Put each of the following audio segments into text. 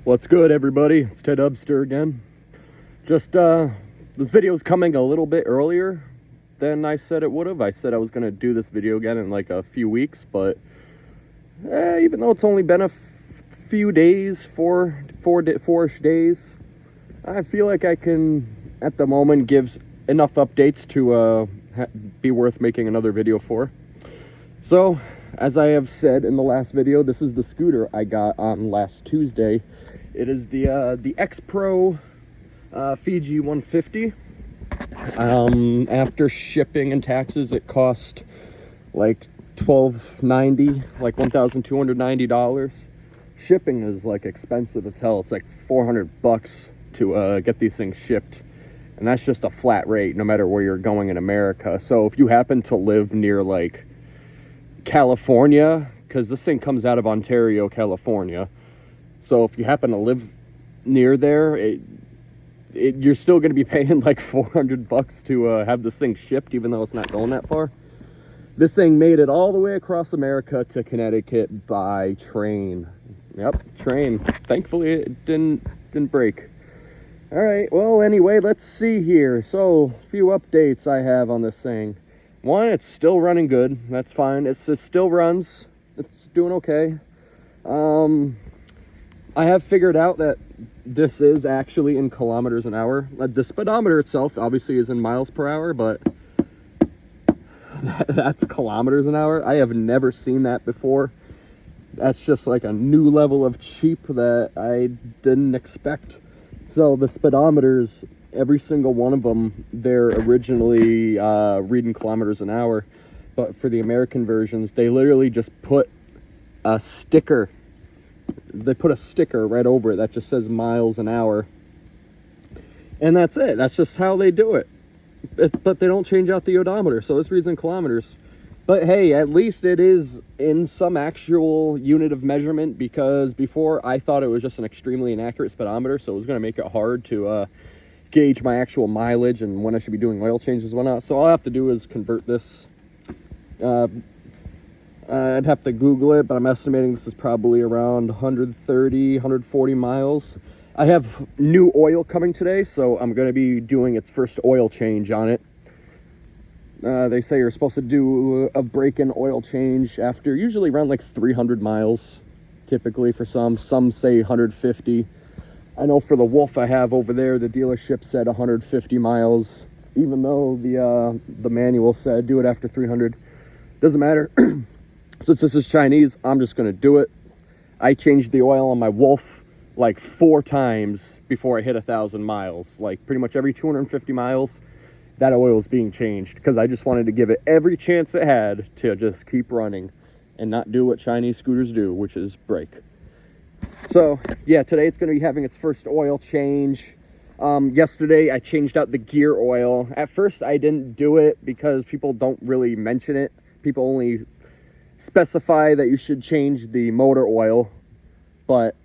What's good, everybody? It's Tehdubster again. Just this video is coming a little bit earlier than I said it would have. I said I was gonna do this video again in like a few weeks, but even though it's only been a few days, four-ish days, I feel like I can at the moment give enough updates to be worth making another video for. So as I have said in the last video, this is the scooter I got on last Tuesday. It is the Pro Fiji 150. After shipping and taxes, it cost like $1,290, like $1,290. Shipping is like expensive as hell. It's like 400 bucks to get these things shipped, and that's just a flat rate no matter where you're going in America. So if you happen to live near like California, because this thing comes out of Ontario, California, so if you happen to live near there, you're still going to be paying like 400 bucks to have this thing shipped, even though it's not going that far. This thing made it all the way across America to Connecticut by train. Yep, train. Thankfully it didn't break. All right, well, anyway, let's see here. So a few updates I have on this thing. One, it's still running good. That's fine. It still runs. It's doing okay. I have figured out that this is actually in kilometers an hour. The speedometer itself obviously is in miles per hour, but that's kilometers an hour. I have never seen that before. That's just like a new level of cheap that I didn't expect. So the speedometers, every single one of them, they're originally reading kilometers an hour, but for the American versions, they literally just put a sticker. They put a sticker right over it that just says miles an hour, and that's it. That's just how they do it. But they don't change out the odometer, so this reads in kilometers. But hey, at least it is in some actual unit of measurement, because before I thought it was just an extremely inaccurate speedometer, so it was going to make it hard to gauge my actual mileage and when I should be doing oil changes and whatnot. So all I have to do is convert this. I'd have to Google it, but I'm estimating this is probably around 130, 140 miles. I have new oil coming today, so I'm going to be doing its first oil change on it. They say you're supposed to do a break-in oil change after usually around like 300 miles, typically for some. Some say 150. I know for the Wolf I have over there, the dealership said 150 miles, even though the manual said do it after 300. Doesn't matter. Since this is Chinese, I'm just going to do it. I changed the oil on my Wolf like 4 times before I hit 1,000 miles. Like pretty much every 250 miles, that oil is being changed, because I just wanted to give it every chance it had to just keep running and not do what Chinese scooters do, which is brake. So yeah, today it's going to be having its first oil change. Yesterday I changed out the gear oil. At first I didn't do it because people don't really mention it. People only specify that you should change the motor oil, but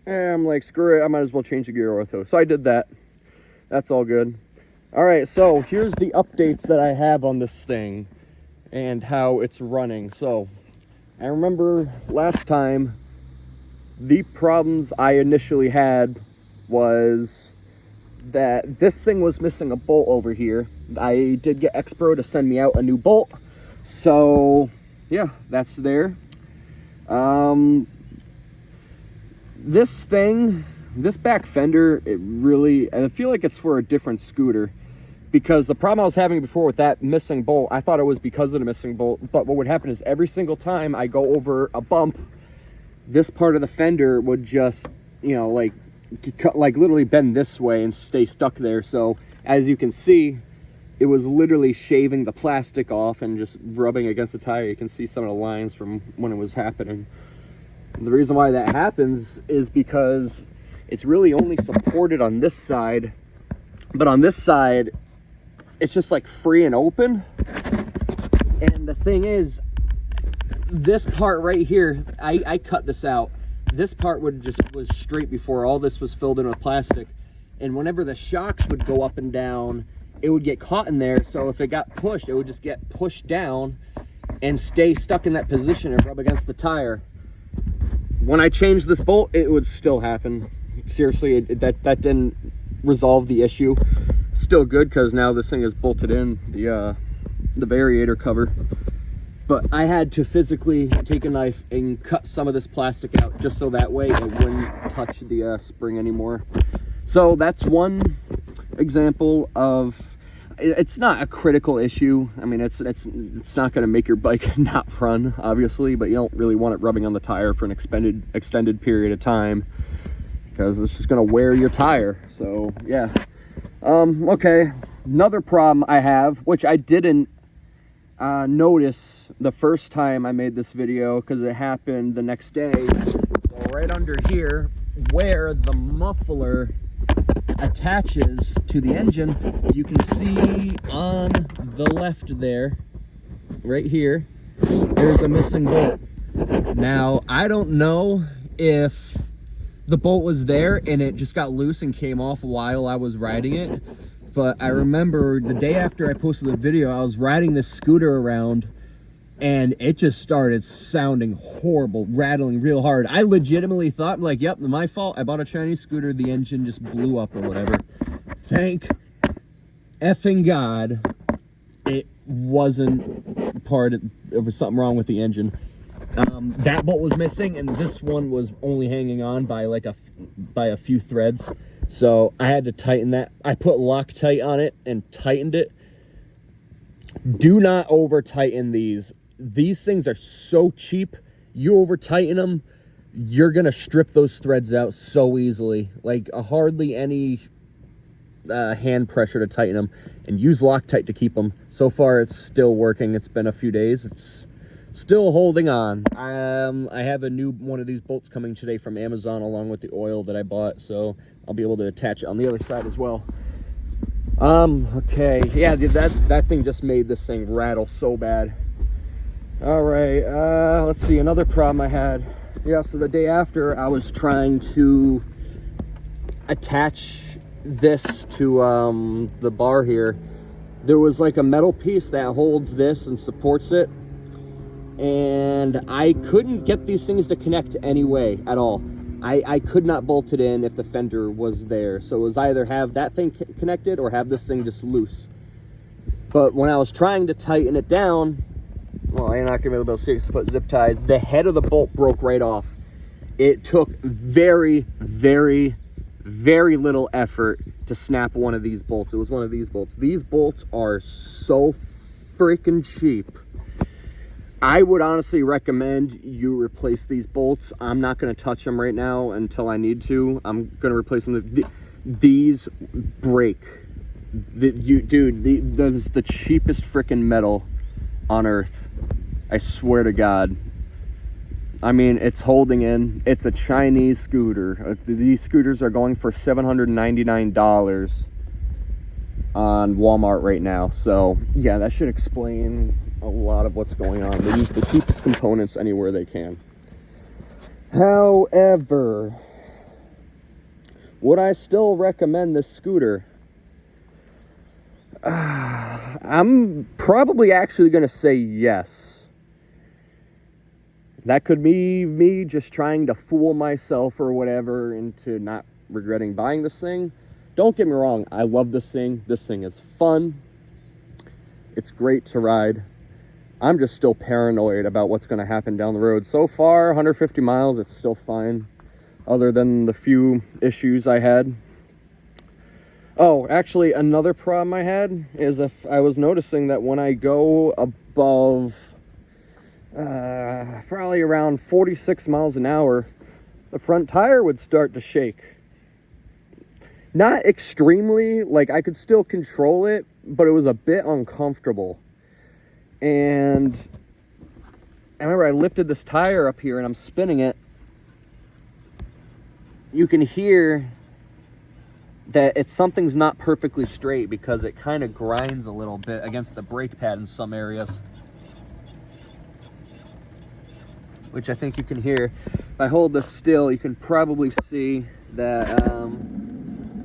I'm like, screw it, I might as well change the gear oil too. So I did that. That's all good. All right, so here's the updates that I have on this thing and how it's running. So I remember last time the problems I initially had was that this thing was missing a bolt over here. I did get Pro to send me out a new bolt, so yeah, that's there. This back fender, I feel like it's for a different scooter, because the problem I was having before with that missing bolt, I thought it was because of the missing bolt, but what would happen is every single time I go over a bump, this part of the fender would just, you know, like literally bend this way and stay stuck there. So as you can see, it was literally shaving the plastic off and just rubbing against the tire. You can see some of the lines from when it was happening. The reason why that happens is because it's really only supported on this side, but on this side, it's just like free and open. And the thing is, this part right here, I cut this out. This part was straight before. All this was filled in with plastic. And whenever the shocks would go up and down, it would get caught in there. So if it got pushed, it would just get pushed down and stay stuck in that position and rub against the tire. when I changed this bolt, it would still happen. Seriously, that didn't resolve the issue. It's still good because now this thing is bolted in the variator cover. But I had to physically take a knife and cut some of this plastic out just so that way it wouldn't touch the spring anymore. So that's one example of, it's not a critical issue. I mean, it's not going to make your bike not run, obviously, but you don't really want it rubbing on the tire for an extended period of time because it's just going to wear your tire. So yeah. Okay, another problem I have, which I didn't notice the first time I made this video because it happened the next day. So right under here where the muffler attaches to the engine, you can see on the left there, right here, there's a missing bolt. Now, I don't know if the bolt was there and it just got loose and came off while I was riding it, but I remember the day after I posted the video, I was riding this scooter around and it just started sounding horrible, rattling real hard. I legitimately thought, like, yep, my fault. I bought a Chinese scooter, the engine just blew up or whatever. Thank effing God it wasn't part of, there was something wrong with the engine. That bolt was missing and this one was only hanging on by like by a few threads. So I had to tighten that. I put Loctite on it and tightened it. Do not over tighten these. These things are so cheap. You over tighten them, you're gonna strip those threads out so easily. Like hardly any hand pressure to tighten them, and use Loctite to keep them. So far it's still working. It's been a few days. It's still holding on. I have a new one of these bolts coming today from Amazon along with the oil that I bought, so I'll be able to attach it on the other side as well. Okay, yeah, that thing just made this thing rattle so bad. All right, let's see, another problem I had. Yeah, so the day after, I was trying to attach this to the bar here. There was like a metal piece that holds this and supports it, and I couldn't get these things to connect any way at all. I could not bolt it in if the fender was there. So it was either have that thing connected or have this thing just loose. But when I was trying to tighten it down, well, I'm not gonna be able to see it, put zip ties. The head of the bolt broke right off. It took very, very, very little effort to snap one of these bolts. It was one of these bolts. These bolts are so freaking cheap. I would honestly recommend you replace these bolts. I'm not going to touch them right now until I need to. I'm going to replace them. These break. Dude, that is the cheapest freaking metal on earth. I swear to God. I mean, it's holding in. It's a Chinese scooter. These scooters are going for $799 on Walmart right now. So, yeah, that should explain a lot of what's going on. They use the cheapest components anywhere they can. However, would I still recommend this scooter? I'm probably actually going to say yes. That could be me just trying to fool myself or whatever into not regretting buying this thing. Don't get me wrong, I love this thing. This thing is fun. It's great to ride. I'm just still paranoid about what's going to happen down the road. So far, 150 miles, it's still fine, other than the few issues I had. Oh, actually, another problem I had is if I was noticing that when I go above probably around 46 miles an hour, the front tire would start to shake. Not extremely, like I could still control it, but it was a bit uncomfortable. And I remember I lifted this tire up here and I'm spinning it. You can hear that something's not perfectly straight because it kind of grinds a little bit against the brake pad in some areas, which I think you can hear. If I hold this still, you can probably see that,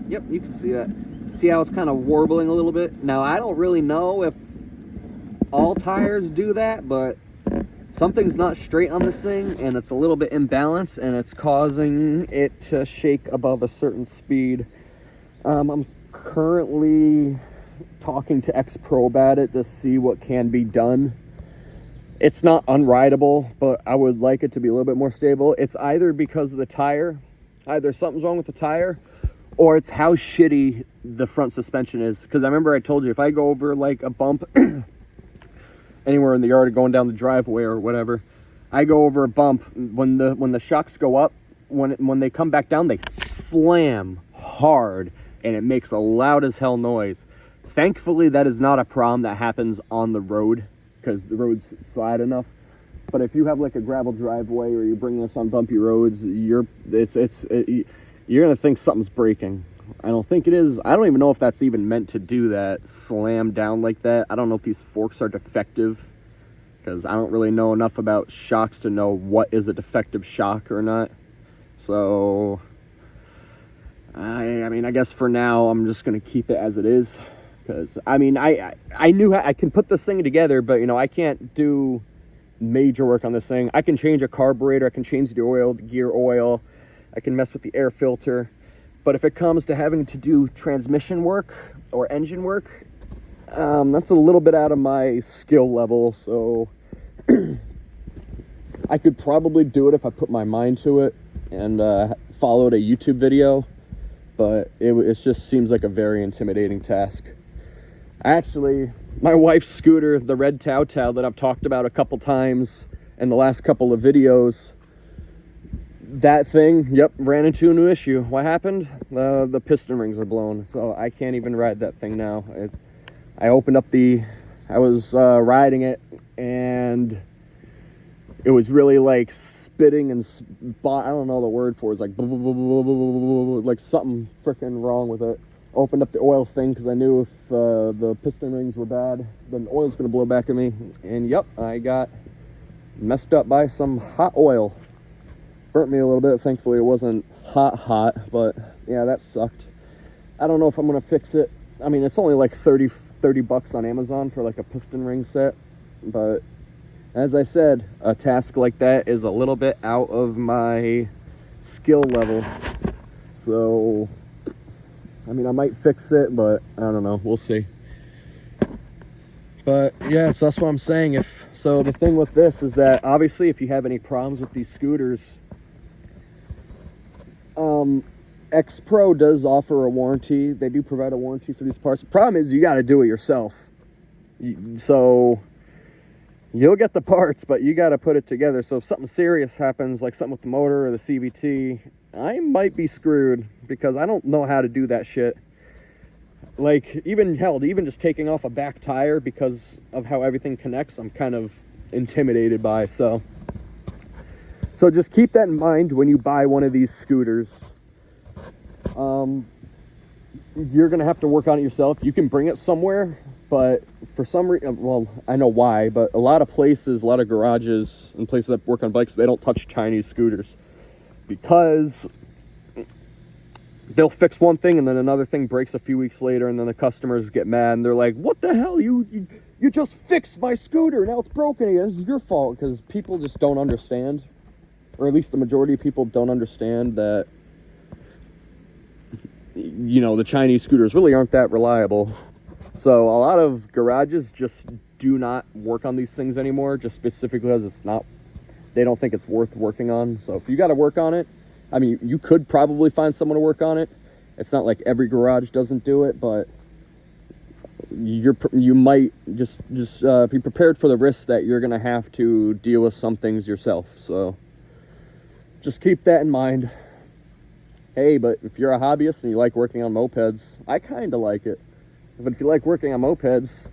yep, you can see that. See how it's kind of warbling a little bit? Now, I don't really know if all tires do that, but something's not straight on this thing, and it's a little bit imbalanced, and it's causing it to shake above a certain speed. I'm currently talking to X-Pro about it to see what can be done. It's not unrideable, but I would like it to be a little bit more stable. It's either because of the tire, either something's wrong with the tire, or it's how shitty the front suspension is. Because I remember I told you, if I go over like a bump anywhere in the yard or going down the driveway or whatever, I go over a bump, when the shocks go up, when they come back down, they slam hard, and it makes a loud as hell noise. Thankfully, that is not a problem that happens on the road, because the road's flat enough. But if you have like a gravel driveway, or you bring this on bumpy roads, you're gonna think something's breaking. I don't think it is. I don't even know if that's even meant to do that, slam down like that. I don't know if these forks are defective, because I don't really know enough about shocks to know what is a defective shock or not. So I mean, I guess for now I'm just gonna keep it as it is, because I mean, I knew I can put this thing together, but you know, I can't do major work on this thing. I can change a carburetor, I can change the oil, the gear oil, I can mess with the air filter. But if it comes to having to do transmission work or engine work, that's a little bit out of my skill level. So I could probably do it if I put my mind to it and followed a YouTube video, but it just seems like a very intimidating task. Actually, my wife's scooter, the red Tao Tao that I've talked about a couple times in the last couple of videos, that thing, yep, ran into a new issue. What happened? The piston rings are blown, so I can't even ride that thing now. I opened up I was riding it, and it was really like spitting and I don't know the word for it. It's like like something freaking wrong with it. Opened up the oil thing because I knew if the piston rings were bad, then the oil's gonna blow back at me. And yep, I got messed up by some hot oil. Burnt me a little bit. Thankfully it wasn't hot, but yeah, that sucked. I don't know if I'm gonna fix it. I mean, it's only like 30 bucks on Amazon for like a piston ring set, but as I said, a task like that is a little bit out of my skill level. So I mean, I might fix it, but I don't know, we'll see. But yeah, so that's what I'm saying. So the thing with this is that obviously if you have any problems with these scooters, X-Pro does offer a warranty. They do provide a warranty for these parts. The problem is you got to do it yourself. So you'll get the parts, but you got to put it together. So if something serious happens, like something with the motor or the CVT, I might be screwed, because I don't know how to do that shit. Like, even just taking off a back tire because of how everything connects, I'm kind of intimidated by. So just keep that in mind when you buy one of these scooters. You're gonna have to work on it yourself. You can bring it somewhere, but for some reason, well, I know why, but a lot of places, a lot of garages and places that work on bikes, they don't touch Chinese scooters, because they'll fix one thing and then another thing breaks a few weeks later, and then the customers get mad and they're like, what the hell, you just fixed my scooter, now it's broken again, this is your fault. Because people just don't understand, or at least the majority of people don't understand that, you know, the Chinese scooters really aren't that reliable. So a lot of garages just do not work on these things anymore, just specifically because they don't think it's worth working on. So if you got to work on it, I mean, you could probably find someone to work on it. It's not like every garage doesn't do it, but you might just be prepared for the risk that you're gonna have to deal with some things yourself. So just keep that in mind. Hey, but if you're a hobbyist and you like working on mopeds, I kind of like it. But if you like working on mopeds,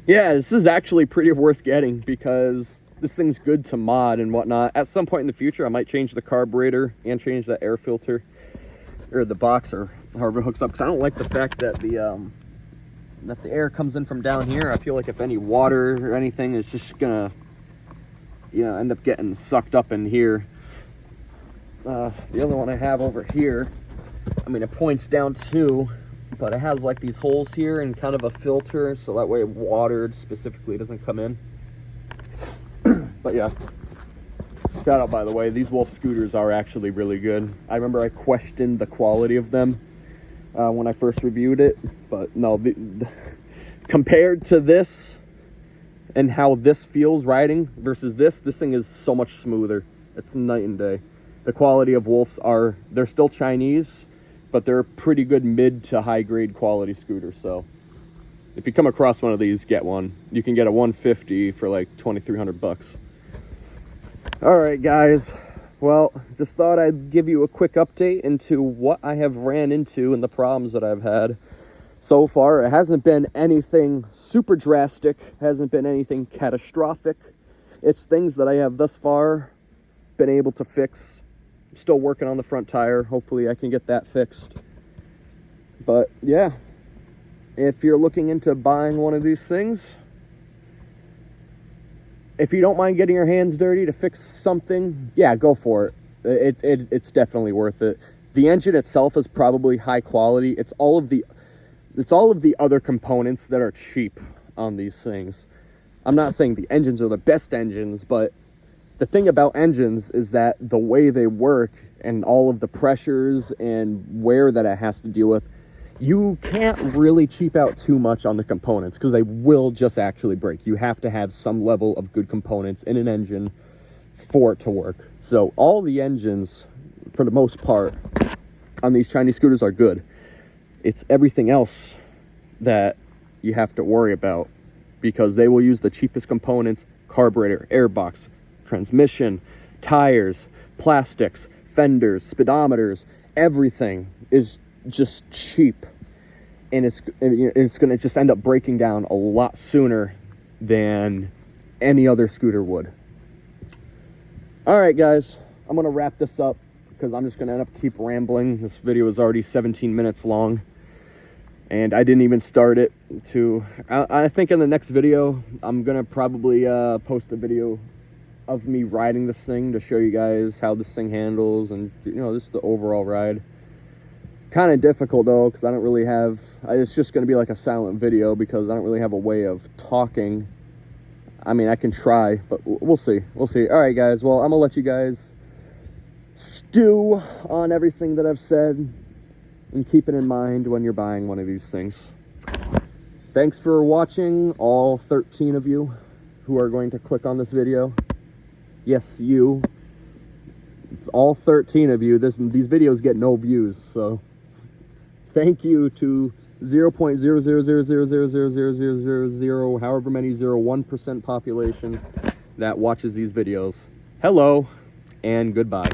yeah, this is actually pretty worth getting, because this thing's good to mod and whatnot. At some point in the future, I might change the carburetor and change the air filter, or the box, or however it hooks up, because I don't like the fact that the air comes in from down here. I feel like if any water or anything is just gonna, you know, end up getting sucked up in here. The other one I have over here, I mean, it points down too, but it has like these holes here and kind of a filter, so that way water specifically doesn't come in. But yeah, shout out, by the way, these Wolf scooters are actually really good. I remember I questioned the quality of them when I first reviewed it, but no, compared to this and how this feels riding versus this thing is so much smoother. It's night and day. The quality of Wolves they're still Chinese, but they're a pretty good mid to high grade quality scooter. So if you come across one of these, get one. You can get a 150 for like 2,300 bucks. All right, guys. Well, just thought I'd give you a quick update into what I have ran into and the problems that I've had so far. It hasn't been anything super drastic, hasn't been anything catastrophic. It's things that I have thus far been able to fix. I'm still working on the front tire. Hopefully I can get that fixed. But yeah, if you're looking into buying one of these things, if you don't mind getting your hands dirty to fix something, yeah, go for it. It's definitely worth it. The engine itself is probably high quality. It's all of the other components that are cheap on these things. I'm not saying the engines are the best engines, but the thing about engines is that the way they work and all of the pressures and wear that it has to deal with, you can't really cheap out too much on the components because they will just actually break. You have to have some level of good components in an engine for it to work. So all the engines, for the most part, on these Chinese scooters are good. It's everything else that you have to worry about because they will use the cheapest components: carburetor, airbox, transmission, tires, plastics, fenders, speedometers. Everything is just cheap, and it's going to just end up breaking down a lot sooner than any other scooter would. All right, guys, I'm going to wrap this up because I'm just going to end up keep rambling. This video is already 17 minutes long, and I didn't even start it to... I think in the next video, I'm going to probably post a video of me riding this thing to show you guys how this thing handles and, you know, just the overall ride. Kind of difficult though, because I don't really have... it's just going to be like a silent video because I don't really have a way of talking. I mean, I can try, but we'll see. We'll see. All right, guys. Well, I'm going to let you guys stew on everything that I've said and keep it in mind when you're buying one of these things. Thanks for watching, all 13 of you who are going to click on this video. Yes, you. All 13 of you. These videos get no views, so... Thank you to 0.000000000, however many 0.1% population that watches these videos. Hello and goodbye.